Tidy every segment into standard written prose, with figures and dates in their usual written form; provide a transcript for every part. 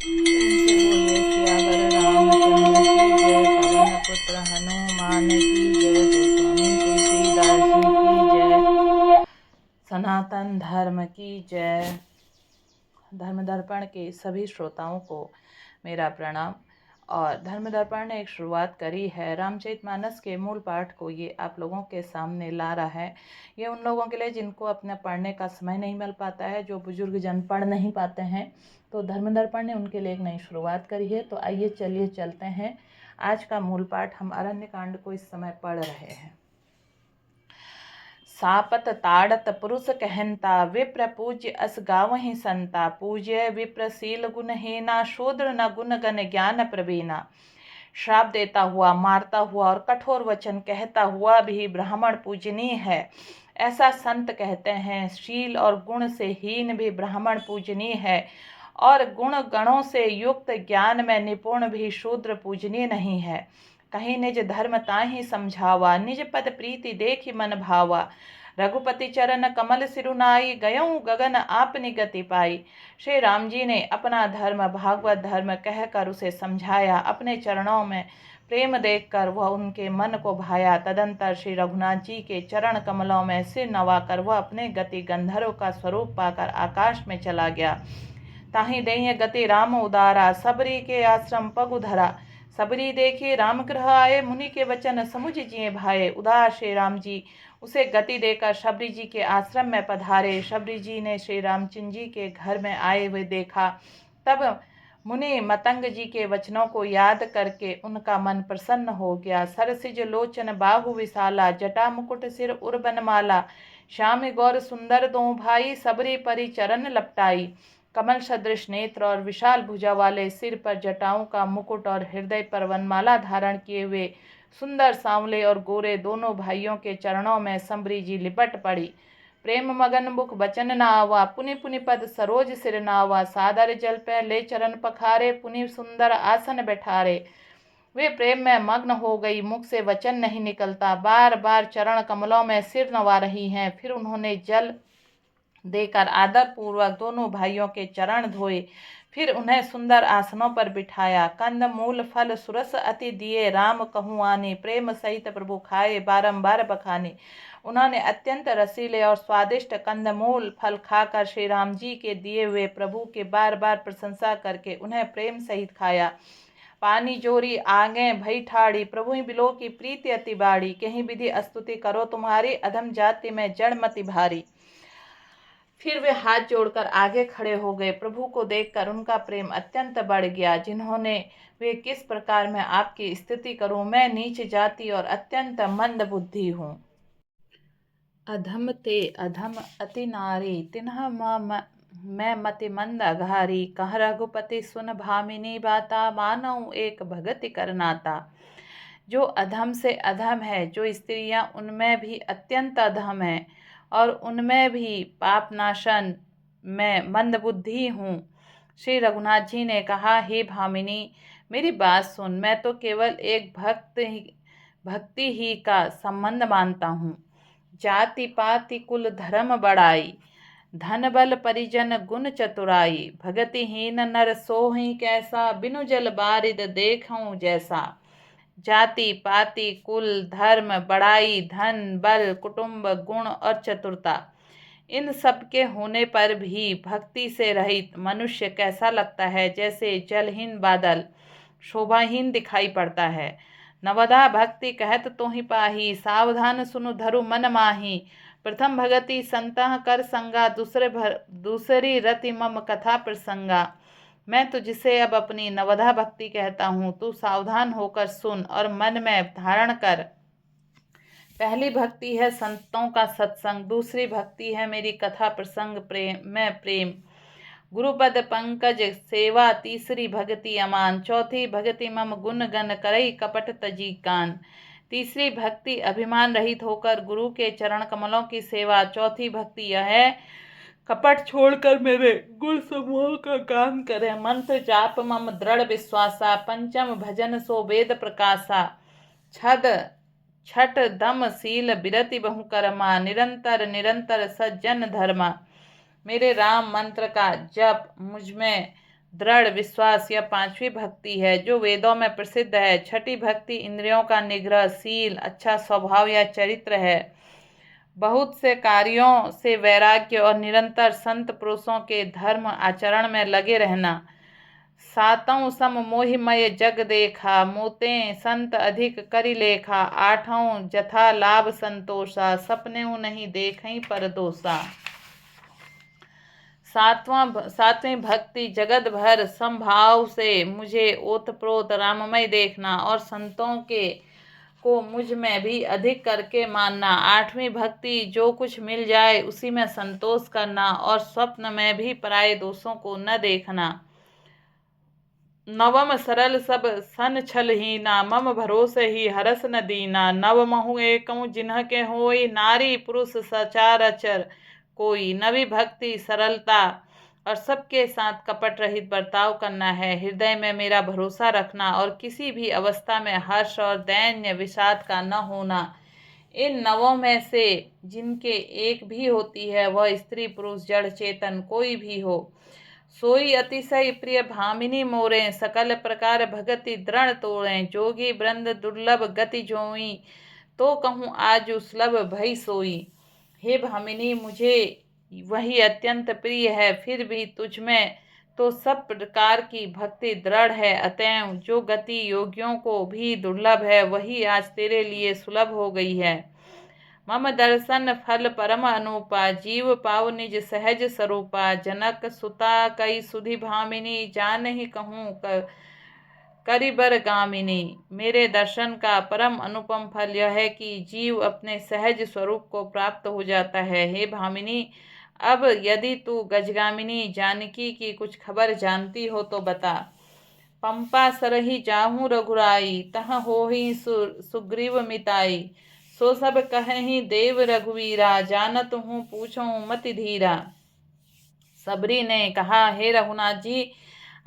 प्रेम से बोलिए सियावर रामचंद्र की जय। पवन पुत्र हनुमान की जय। गोस्वामी तुलसीदास जी की जय। सनातन धर्म की जय। धर्म दर्पण के सभी श्रोताओं को मेरा प्रणाम। और धर्म दर्पण ने एक शुरुआत करी है रामचरितमानस के मूल पाठ को ये आप लोगों के सामने ला रहा है। ये उन लोगों के लिए जिनको अपने पढ़ने का समय नहीं मिल पाता है, जो बुजुर्ग जन पढ़ नहीं पाते हैं, तो धर्म दर्पण ने उनके लिए एक नई शुरुआत करी है। तो आइए चलिए चलते हैं। आज का मूल पाठ हम अरण्य कांड को इस समय पढ़ रहे हैं। सापत ताड़त पुरुष कहनता, विप्र पूज्य अस गावहि संता। पूज्य विप्रशील गुणहीना, शूद्र न गुण गण ज्ञान प्रवीणा। श्राप देता हुआ, मारता हुआ और कठोर वचन कहता हुआ भी ब्राह्मण पूजनीय है, ऐसा संत कहते हैं। शील और गुण से हीन भी ब्राह्मण पूजनीय है, और गुण गणों से युक्त ज्ञान में निपुण भी शूद्र पूजनीय नहीं है। कहीं निज धर्म ताहि समझावा, निज पद प्रीति देखि मन भावा। रघुपति चरण कमल सिरुनाई, गयऊँ गगन आपनी गति पाई। श्री राम जी ने अपना धर्म भागवत धर्म कहकर उसे समझाया, अपने चरणों में प्रेम देखकर वह उनके मन को भाया। तदंतर श्री रघुनाथ जी के चरण कमलों में सिर नवाकर वह अपने गति गंधर्व का स्वरूप पाकर आकाश में चला गया। ताहि देय गति राम उदारा, सबरी के आश्रम पग धरा। सबरी देखे राम गृह आए, मुनि के वचन समुझ जिए भाए। उदार श्री राम जी उसे गति देकर शबरी जी के आश्रम में पधारे। शबरी जी ने श्री रामचंद्र जी के घर में आए हुए देखा। तब मुनि मतंग जी के वचनों को याद करके उनका मन प्रसन्न हो गया। सरसिज लोचन बाहु विशाला, जटा मुकुट सिर उर बनमाला। श्याम गौर सुंदर दो भाई, सबरी परी चरण लपटाई। कमल सदृश नेत्र और विशाल भुजा वाले सिर पर जटाओं का मुकुट और हृदय पर वनमाला धारण किए हुए सुंदर सांवले और गोरे दोनों भाइयों के चरणों में संबरी जी लिपट पड़ी। प्रेम मगन मुख बचन न आवा, पुनि पुनि पद सरोज सिर नावा। सादर जल पे ले चरण पखारे, पुनि सुंदर आसन बैठारे। वे प्रेम में मग्न हो गई, मुख से वचन नहीं निकलता, बार बार चरण कमलों में सिर नवा रही हैं। फिर उन्होंने जल देकर आदर पूर्वक दोनों भाइयों के चरण धोए। फिर उन्हें सुंदर आसनों पर बिठाया। कंद मूल फल सुरस अति दिए, राम कहूँ आने। प्रेम सहित प्रभु खाए, बारंबार बखाने। उन्होंने अत्यंत रसीले और स्वादिष्ट कंदमूल फल खाकर श्री राम जी के दिए हुए प्रभु के बार बार प्रशंसा करके उन्हें प्रेम सहित खाया। पानी जोरी आगे भई ठाड़ी, प्रभु बिलो की प्रीति अति बाड़ी। कहीं विधि स्तुति करो तुम्हारी, अधम जाति में जड़मति भारी। फिर वे हाथ जोड़कर आगे खड़े हो गए। प्रभु को देखकर उनका प्रेम अत्यंत बढ़ गया। जिन्होंने वे किस प्रकार मैं आपकी स्तुति करूं, मैं नीच जाति और अत्यंत मंद बुद्धि हूँ। अधम ते अधम अति नारी, तिन्ह मैं मति मंद अघारी। कह रघुपति सुन भामिनी बाता, मानऊ एक भगति करनाता। जो अधम से अधम है, जो स्त्रियां उनमें भी अत्यंत अधम है, और उनमें भी पापनाशन मैं मंदबुद्धि हूँ। श्री रघुनाथ जी ने कहा, हे भामिनी, मेरी बात सुन। मैं तो केवल एक भक्ति ही का संबंध मानता हूँ। जाति पाति कुल धर्म बड़ाई, धन बल परिजन गुण चतुराई। भगतिहीन नर सोहि कैसा, बिनु जल बारिद देखऊं जैसा। जाति पाति कुल धर्म बड़ाई, धन बल कुटुंब गुण और चतुरता, इन सब के होने पर भी भक्ति से रहित मनुष्य कैसा लगता है, जैसे जलहीन बादल शोभाहीन दिखाई पड़ता है। नवधा भक्ति कहत तुहि पाही, सावधान सुनु धरु मन माही। प्रथम भगति संतः कर संगा, दूसरी रति मम कथा प्रसंगा। मैं तुझसे अब अपनी नवधा भक्ति कहता हूँ, तू सावधान होकर सुन और मन में धारण कर। पहली भक्ति है संतों का सत्संग, दूसरी भक्ति है मेरी कथा प्रसंग प्रेम। गुरुपद पंकज सेवा, तीसरी भक्ति अमान। चौथी भक्ति मम गुण गण करई, कपट तजी कान। तीसरी भक्ति अभिमान रहित होकर गुरु के चरण कमलों की सेवा। चौथी भक्ति यह है, कपट छोड़कर मेरे गुण समूह का गान करे। मंत्र जाप मम दृढ़ विश्वासा, पंचम भजन सो वेद प्रकाशा। छठ दम शील बिरति बहु कर्मा, निरंतर निरंतर सज्जन धर्मा। मेरे राम मंत्र का जप मुझ में दृढ़ विश्वास यह पांचवी भक्ति है जो वेदों में प्रसिद्ध है। छठी भक्ति इंद्रियों का निग्रह, शील, अच्छा स्वभाव या चरित्र है। बहुत से कार्यों से वैराग्य और निरंतर संत पुरुषों के धर्म आचरण में लगे रहना। सातों सम मोहिमय जग देखा, मोते संत अधिक करि लेखा। आठों जथा लाभ संतोषा, सपने नहीं देखई पर दोषा। सातवीं भक्ति जगत भर संभाव से मुझे ओतप्रोत राममय देखना और संतों के को मुझ में भी अधिक करके मानना। आठवीं भक्ति जो कुछ मिल जाए उसी में संतोष करना और स्वप्न में भी पराये दोषों को न देखना। नवम सरल सब सन छलहीना, मम भरोसे ही हरस न दीना। नव महु एकऊं जिन्ह के होई, नारी पुरुष सचार अचर कोई। नवी भक्ति सरलता और सबके साथ कपट रहित बर्ताव करना है। हृदय में मेरा भरोसा रखना और किसी भी अवस्था में हर्ष और दैन्य विषाद का न होना। इन नवों में से जिनके एक भी होती है, वह स्त्री पुरुष जड़ चेतन कोई भी हो, सोई अतिशय प्रिय भामिनी मोरे। सकल प्रकार भगति दृढ़ तोड़े, जोगी वृंद दुर्लभ गति जोई। तो कहूँ आज सुलभ भई सोई। हे भामिनी, मुझे वही अत्यंत प्रिय है, फिर भी तुझ में तो सब प्रकार की भक्ति दृढ़ है। अतएव जो गति योगियों को भी दुर्लभ है, वही आज तेरे लिए सुलभ हो गई है। मम दर्शन फल परम अनुपा, जीव पाव निज सहज स्वरूपा। जनक सुता कई सुधि भामिनी, जान ही कहूँ करिबर गामिनी। मेरे दर्शन का परम अनुपम फल यह है कि जीव अपने सहज स्वरूप को प्राप्त हो जाता है। हे भामिनी, अब यदि तू गजगामिनी जानकी की कुछ खबर जानती हो तो बता। पंपा सरही जाहूँ रघुराई, तह होहि सुग्रीव मिताई। सो सब कहीं देव रघुवीरा, जानत हूँ पूछूं मति धीरा। सबरी ने कहा, हे रघुनाथ जी,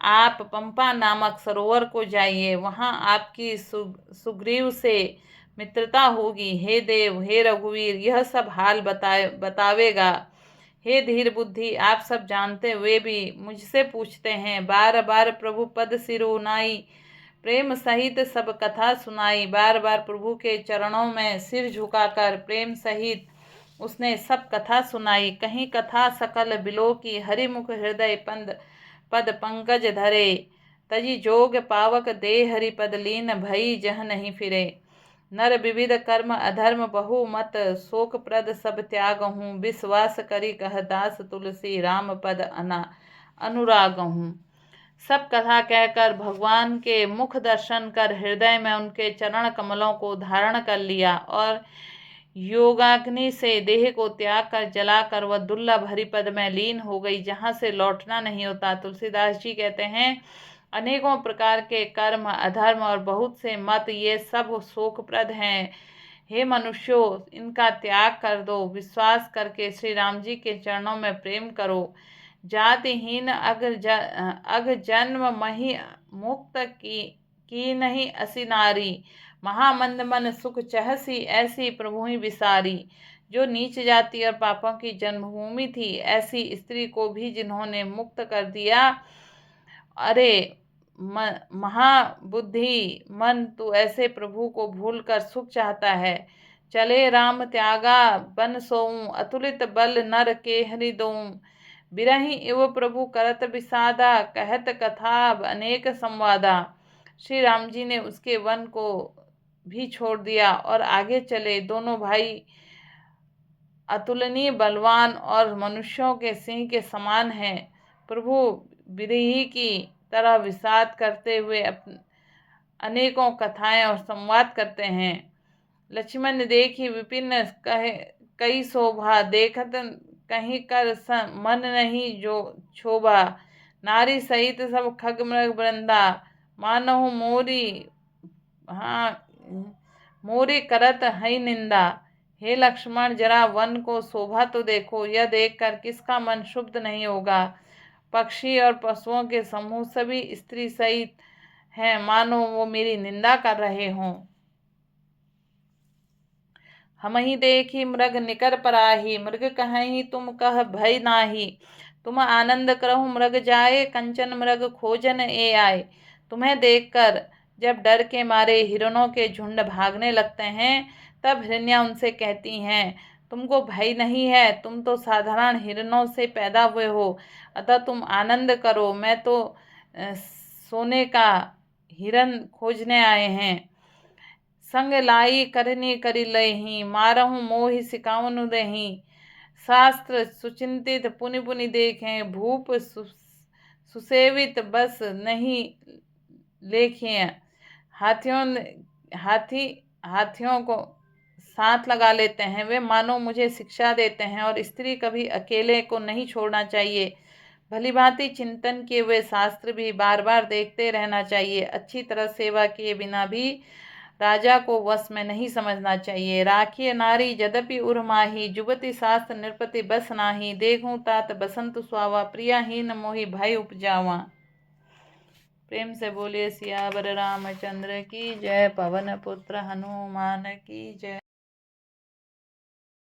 आप पंपा नामक सरोवर को जाइए, वहां आपकी सुग्रीव से मित्रता होगी। हे देव, हे रघुवीर, यह सब हाल बतावेगा। हे धीर बुद्धि, आप सब जानते हुए भी मुझसे पूछते हैं। बार बार प्रभु पद सिरोनाई, प्रेम सहित सब कथा सुनाई। बार बार प्रभु के चरणों में सिर झुकाकर प्रेम सहित उसने सब कथा सुनाई। कहीं कथा सकल बिलो की, हरिमुख हृदय पद पंकज धरे। तजी जोग पावक दे हरि पद लीन, भई जह नहीं फिरे। नर विविध कर्म अधर्म बहु मत, शोक प्रद सब त्याग हूँ। विश्वास करी कह दास तुलसी, राम पद अनुराग हूँ। सब कथा कहकर भगवान के मुख दर्शन कर हृदय में उनके चरण कमलों को धारण कर लिया और योगाग्नि से देह को त्याग कर जलाकर वह दुर्लभ हरिपद में लीन हो गई, जहाँ से लौटना नहीं होता। तुलसीदास जी कहते हैं, अनेकों प्रकार के कर्म अधर्म और बहुत से मत, ये सब शोकप्रद हैं। हे मनुष्यों, इनका त्याग कर दो। विश्वास करके श्री राम जी के चरणों में प्रेम करो। जातिहीन अग जन्म मही मुक्त की नहीं असी नारी। महामंद मन सुख चहसी, ऐसी प्रभु ही विसारी। जो नीच जाति और पापों की जन्मभूमि थी, ऐसी स्त्री को भी जिन्होंने मुक्त कर दिया। अरे महाबुद्धि मन, तू ऐसे प्रभु को भूल कर सुख चाहता है। चले राम त्यागा बन सोऊं, अतुलित बल नर के हरि दोऊं। बिरही एव प्रभु करत विषादा, कहत कथा अनेक संवादा। श्री राम जी ने उसके वन को भी छोड़ दिया और आगे चले। दोनों भाई अतुलनीय बलवान और मनुष्यों के सिंह के समान हैं। प्रभु विरही की तरह विषाद करते हुए अनेकों कथाएं और संवाद करते हैं। लक्ष्मण देखी विपिन कई शोभा, देखत कहीं कर मन नहीं जो क्षोभा। नारी सहित सब खग मृग वृंदा, मानहु मोरी करत है निंदा। हे लक्ष्मण, जरा वन को शोभा तो देखो, यह देखकर किसका मन शुद्ध नहीं होगा। पक्षी और पशुओं के समूह सभी स्त्री सहित हैं, मानो वो मेरी निंदा कर रहे हों। हम ही देखी मृग निकर पराही, मृग कहीं तुम कह भय नाही। तुम आनंद करहु मृग जाए, कंचन मृग खोजन ए आए। तुम्हें देखकर जब डर के मारे हिरणों के झुंड भागने लगते हैं, तब हिरनियाँ उनसे कहती हैं, तुमको भय नहीं है, तुम तो साधारण हिरणों से पैदा हुए हो, अतः तुम आनंद करो। मैं तो सोने का हिरन खोजने आए हैं। संग लाई करनी करी लही, मारहूँ मोहि सिकावनु दही। शास्त्र सुचिंतित पुनि पुनि देखें, भूप सुसेवित बस नहीं लेखिए। हाथियों को साथ लगा लेते हैं, वे मानो मुझे शिक्षा देते हैं। और स्त्री कभी अकेले को नहीं छोड़ना चाहिए। भली भांति चिंतन किए हुए शास्त्र भी बार बार देखते रहना चाहिए। अच्छी तरह सेवा किए बिना भी राजा को वश में नहीं समझना चाहिए। राखिए नारी यद्यपि उर्माही, जुबती शास्त्र नृपति बस नाही। देखूं तात बसंत सुहावा, प्रियाहीन मोहि भय उपजावा। प्रेम से बोलिए सियावर रामचंद्र की जय। पवन पुत्र हनुमान की जय।